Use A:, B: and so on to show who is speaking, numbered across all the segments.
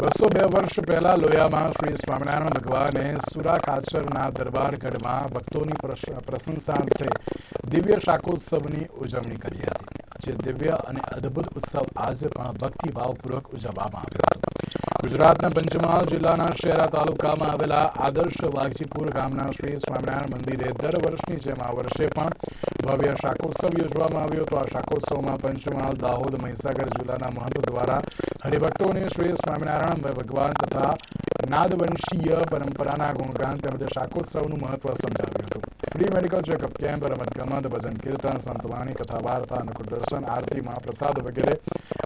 A: 202 વર્ષ પહેલા લોયામાં શ્રી સ્વામિનારાયણ ભગવાને સુરા ખાચરના દરબારગઢમાં ભક્તોની પ્રશંસાર્થે દિવ્ય શાકોત્સવની ઉજવણી કરી હતી, જે દિવ્ય અને અદ્ભુત ઉત્સવ આજે પણ ભક્તિભાવપૂર્વક ઉજવવામાં આવ્યો હતો. ગુજરાતના પંચમહાલ જિલ્લાના શહેરા તાલુકામાં આવેલા આદર્શ વાઘજીપુર ગામના શ્રી સ્વામિનારાયણ મંદિરે દર વર્ષની જેમ આ વર્ષે પણ ભવ્ય શાકોત્સવ યોજવામાં આવ્યો હતો. આ શાકોત્સવમાં પંચમહાલ, દાહોદ, મહીસાગર જિલ્લાના મહંતો દ્વારા હરિભક્તોને શ્રી સ્વામિનારાયણ ભગવાન તથા નાદવંશીય પરંપરાના ગુણગાન તેમજ શાકોત્સવનું મહત્વ સમજાવ્યું હતું. ફ્રી મેડિકલ ચેકઅપ કેમ્પ, રમતગમત, ભજન કીર્તન, સંતવાણી, કથા વાર્તા, અન્નકૂટ દર્શન, આરતી, મહાપ્રસાદ વગેરે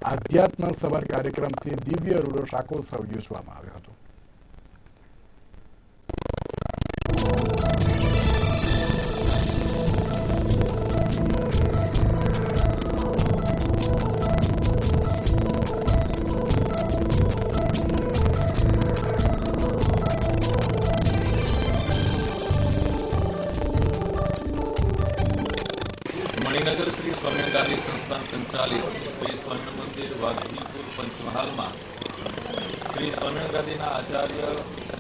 A: આધ્યાત્મ સભર કાર્યક્રમથી દિવ્ય રૂડો શાકોત્સવ યોજવામાં આવ્યો હતો.
B: મણિનગર શ્રી સ્વામિનારાયણ સંસ્થાન સંચાલિત શ્રી સ્વામિનારાયણ મંદિર વાઘજીપુર પંચમહાલમાં શ્રી સ્વામિનારાયણના આચાર્ય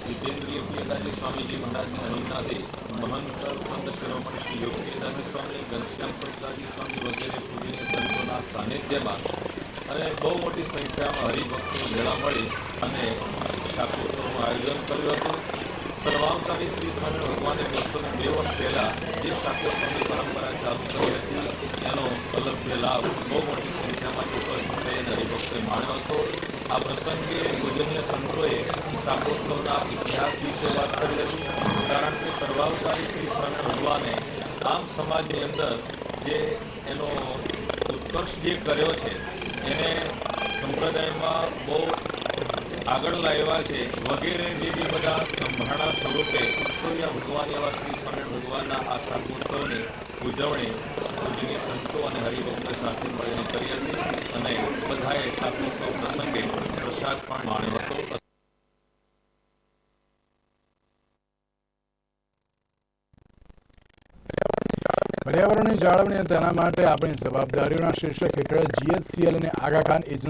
B: જીતેન્દ્રિયદાજી સ્વામીજી મહારાજની અનુજ્ઞાથી મહંત સંત શિરોમણી શ્રી યોગીદાજી સ્વામી, ઘનશ્યામ સંતદાજી સ્વામી વગેરે પૂજનીય સંતોના સાનિધ્યમાં અને બહુ મોટી સંખ્યામાં હરિભક્તોનો મેળા મળી અને શાકોત્સવનું આયોજન કર્યું હતું. સર્વાવતારી શ્રી સ્વામિનારાયણ ભગવાને 202 વર્ષ પહેલાં જે શાકોત્સવની પરંપરા ચાલુ કરી હતી એનો અલભ્ય લાભ બહુ મોટી સંખ્યામાં ઉપસ્થિત થઈને હરિભક્તોએ માણ્યો હતો. આ પ્રસંગે પૂજનીય સંતોએ શાકોત્સવના ઇતિહાસ વિશે વાત કરી હતી, કારણ કે સર્વાવતારી શ્રી સ્વામિનારાયણ ભગવાને આમ સમાજની અંદર જે એનો ઉત્કર્ષ જે કર્યો છે એને સંપ્રદાયમાં બહુ આગળ લાવ્યા છે વગેરે જે બી બધા સંભાળા સ્વરૂપે ઉત્સવ્યા ભગવાન એવા શ્રી સ્વામિનારાયણ ભગવાનના આ શાકોત્સવની ઉજવણી પૂજનીય સંતો અને હરિભક્તો સાથે મળીને કરી હતી અને બધાએ શાકોત્સવ પ્રસંગે પ્રસાદ પણ માણ્યો હતો.
A: પર્યાવરણની જાળવણી તેના માટે આપણી જવાબદારીઓના શીર્ષક હેઠળ GHCL અને આગા ખાન એજન્સી